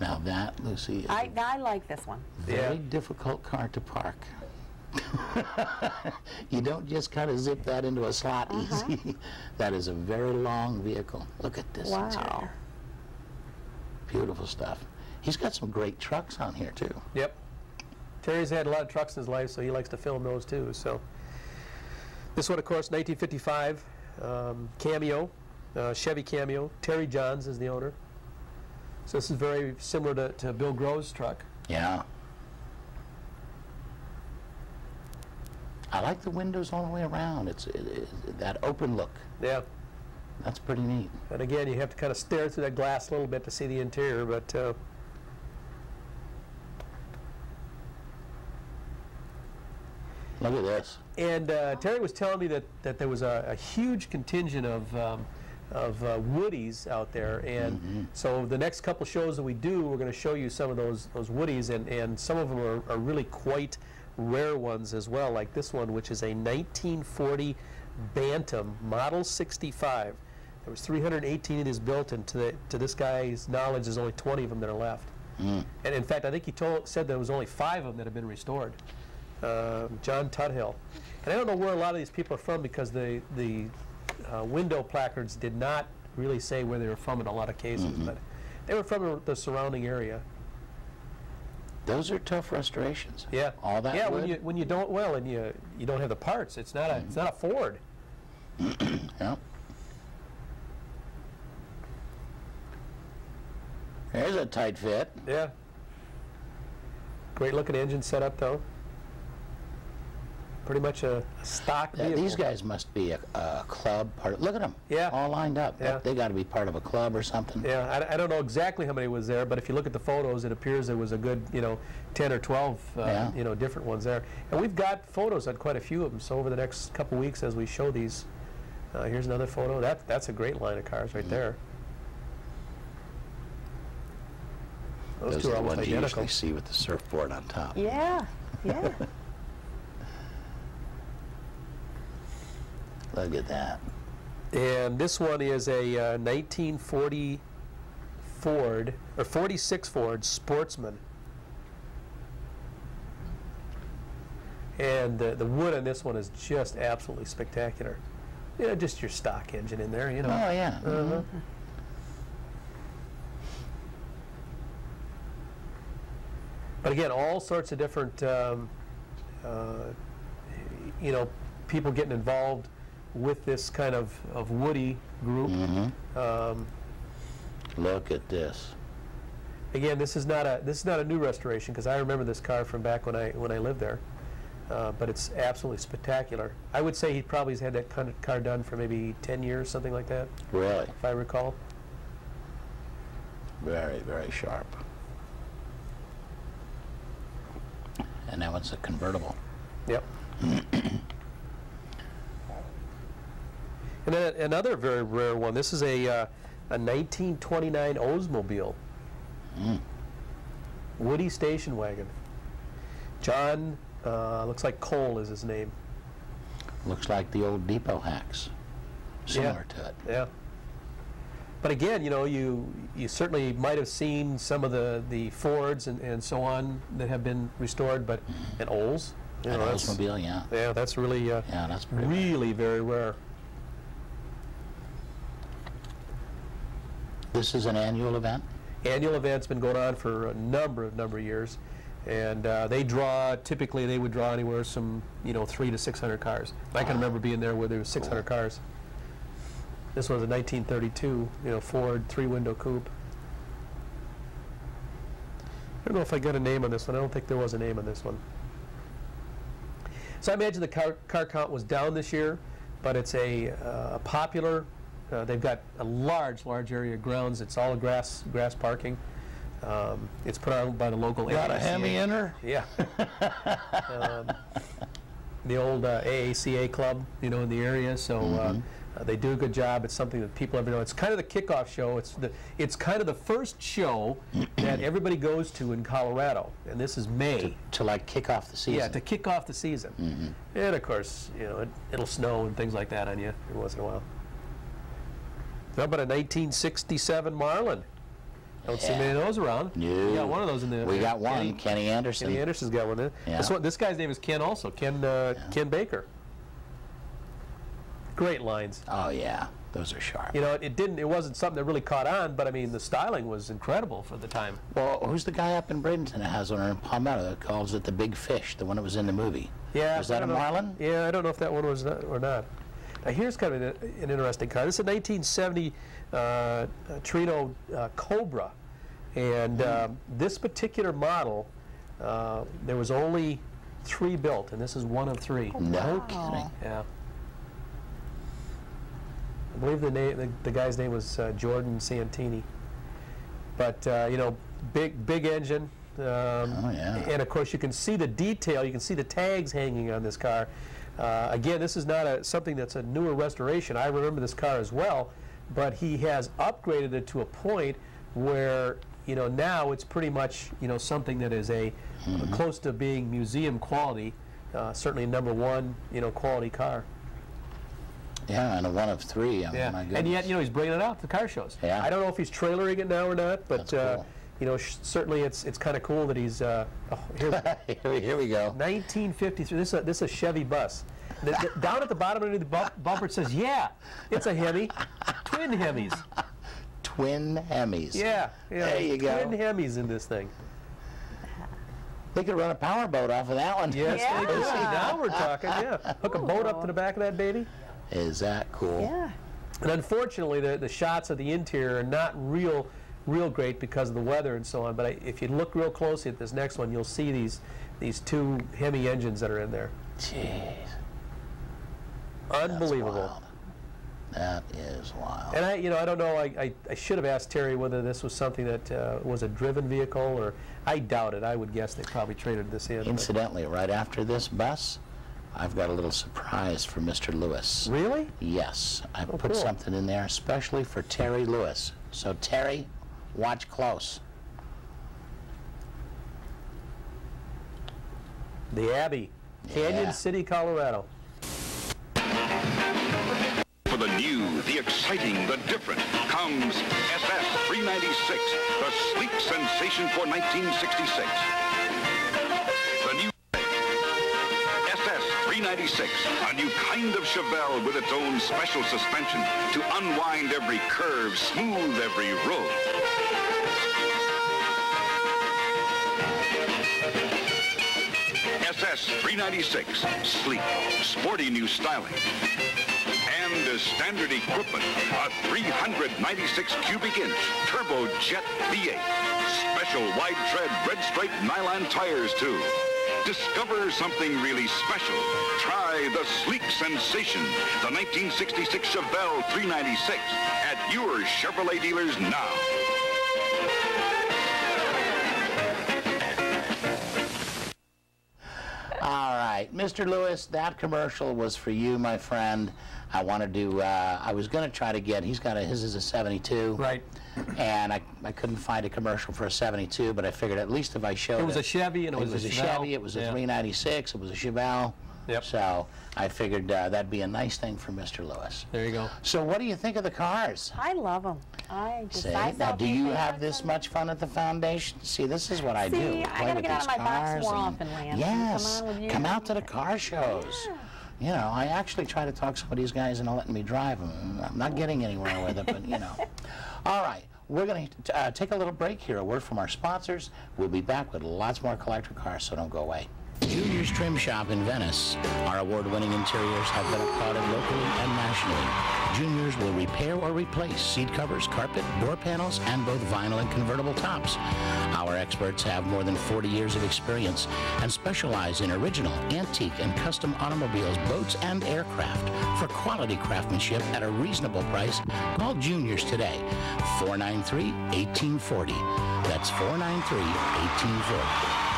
Now that, Lucy, is I like this one. a very difficult car to park. You don't just kind of zip that into a slot easy. That is a very long vehicle. Look at this interior. Beautiful stuff. He's got some great trucks on here too. Yep. Terry's had a lot of trucks in his life, so he likes to film those too. So this one, of course, 1955 Cameo, Chevy Cameo. Terry Johns is the owner. So this is very similar to Bill Grove's truck. Yeah. I like the windows all the way around. It's that open look. Yeah. That's pretty neat. And again, you have to kind of stare through that glass a little bit to see the interior, but look at this. and Terry was telling me that there was a huge contingent of Woodies out there, and so the next couple shows that we do, we're going to show you some of those Woodies, and some of them are really quite rare ones as well, like this one, which is a 1940 Bantam Model 65. There was 318 of these built, and to this guy's knowledge, there's only 20 of them that are left. And in fact, I think he said there was only 5 of them that have been restored. John Tuthill. And I don't know where a lot of these people are from, because the window placards did not really say where they were from in a lot of cases, but they were from the surrounding area. Those are tough restorations. Yeah. All that wood? when you don't and you don't have the parts, it's not a Ford. Yeah. There's a tight fit. Yeah. Great looking engine setup though. Pretty much a stock vehicle. These guys must be a club part. Look at them. Yeah. All lined up. Yeah. They got to be part of a club or something. Yeah, I don't know exactly how many was there, but if you look at the photos, it appears there was a good, 10 or 12, different ones there. And we've got photos on quite a few of them. So over the next couple weeks, as we show these, here's another photo. That's a great line of cars right there. Those two are are the almost ones you identical. usually see with the surfboard on top. Yeah, yeah. Look at that. And this one is a 1940 Ford, or 46 Ford Sportsman. And the wood on this one is just absolutely spectacular. Just your stock engine in there, Oh, yeah. But again, all sorts of different, people getting involved with this kind of Woody group. Look at this. Again, this is not a new restoration, because I remember this car from back when I lived there. But it's absolutely spectacular. I would say he probably has had that kind of car done for maybe 10 years, something like that. Really? If I recall. Very, very sharp. And that one's a convertible. Yep. And then another very rare one. This is a 1929 Oldsmobile. Woody station wagon. John, looks like Cole is his name. Looks like the old depot hacks. Similar to it. Yeah. But again, you certainly might have seen some of the Fords and so on that have been restored, but an Olds. An Oldsmobile, yeah. Yeah, that's really Yeah, that's pretty really very rare. This is an annual event? Annual event's been going on for a number of years, and typically they would draw anywhere from 300 to 600 cars. I can remember being there where there was 600 cars. This was a 1932 Ford 3-window coupe. I don't know if I got a name on this one. I don't think there was a name on this one. So I imagine the car count was down this year, but it's a popular. They've got a large area of grounds. It's all grass parking. It's put on by the local AACA. Got a Hemi in her? Yeah. The old AACA club, in the area. So they do a good job. It's something that people ever know. It's kind of the kickoff show. It's kind of the first show that everybody goes to in Colorado, and this is May. To like kick off the season. Yeah, to kick off the season. And of course, it'll snow and things like that on you every once in a while. How about a 1967 Marlin? Don't see many of those around. No. We got one of those in the. We got one, Kenny Anderson. Kenny Anderson's got one. Yeah. This guy's name is Ken also. Ken Baker. Great lines. Oh yeah, those are sharp. You know, it wasn't something that really caught on, but I mean, the styling was incredible for the time. Well, who's the guy up in Bradenton that has one in Palmetto that calls it the Big Fish, the one that was in the movie? Yeah. Was that a Marlin? Yeah, I don't know if that one was or not. Now, here's kind of an interesting car. This is a 1970 Torino Cobra, and this particular model, there was only 3 built, and this is one of 3. No kidding. Yeah. I believe the guy's name was Jordan Santini. But you know, big engine. Oh yeah. And of course, you can see the detail. You can see the tags hanging on this car. Again, this is not something that's a newer restoration. I remember this car as well, but he has upgraded it to a point where, you know, now it's pretty much, you know, something that is close to being museum quality. Certainly #1, you know, quality car. Yeah, and a one of 3. Yeah. My goodness. And yet, you know, he's bringing it out to car shows. Yeah. I don't know if he's trailering it now or not, but That's cool. you know, certainly it's kind of cool that he's. Here we go. 1953. This is a Chevy bus. Down at the bottom of the bumper it says, "Yeah, it's a Hemi, twin Hemis." Twin Hemis. Yeah, There you go. Twin Hemis in this thing. They could run a power boat off of that one. Yes, Yeah. they do. Now we're talking. Yeah, hook a boat up to the back of that baby. Is that cool? Yeah. And unfortunately, the shots of the interior are not real great because of the weather and so on. But if you look real closely at this next one, you'll see these 2 Hemi engines that are in there. Jeez. Unbelievable. That is wild. And I don't know. I should have asked Terry whether this was something that was a driven vehicle, or I doubt it. I would guess they probably traded this in. Incidentally, right after this bus, I've got a little surprise for Mr. Lewis. Really? Yes, I put cool. something in there especially for Terry Lewis. So Terry, watch close. The Abbey, Canyon Yeah. City, Colorado. For the new, the exciting, the different, comes SS 396, the sleek sensation for 1966. The new SS 396, a new kind of Chevelle with its own special suspension to unwind every curve, smooth every road. SS 396, sleek, sporty new styling. And as standard equipment, a 396 cubic inch turbojet V8. Special wide tread red striped nylon tires too. Discover something really special. Try the sleek sensation, the 1966 Chevelle 396 at your Chevrolet dealers now. All right, Mr. Lewis, that commercial was for you, my friend. I wanted to, I was going to try to get, his is a 72. Right. And I couldn't find a commercial for a 72, but I figured at least if I showed It was a Chevy and it was a Chevy, Chevelle. it was a Yeah. 396, it was a Chevelle. Yep. So I figured that'd be a nice thing for Mr. Lewis. There you go. So what do you think of the cars? I love them. I just. See, I now saw do you people have like this them. much fun at the foundation? See, this is what I do. See, I play gotta with get out of these my box cars more and- often, Lance. Yes, Come on with you. come out to the car shows. Yeah. You know, I actually try to talk some of these guys into letting me drive them. I'm not getting anywhere with it, but you know. All right, we're going to take a little break here. A word from our sponsors. We'll be back with lots more collector cars, so don't go away. Junior's Trim Shop in Venice. Our award-winning interiors have been applauded locally and nationally. Junior's will repair or replace seat covers, carpet, door panels, and both vinyl and convertible tops. Our experts have more than 40 years of experience and specialize in original, antique, and custom automobiles, boats, and aircraft. For quality craftsmanship at a reasonable price, call Junior's today, 493-1840. That's 493-1840.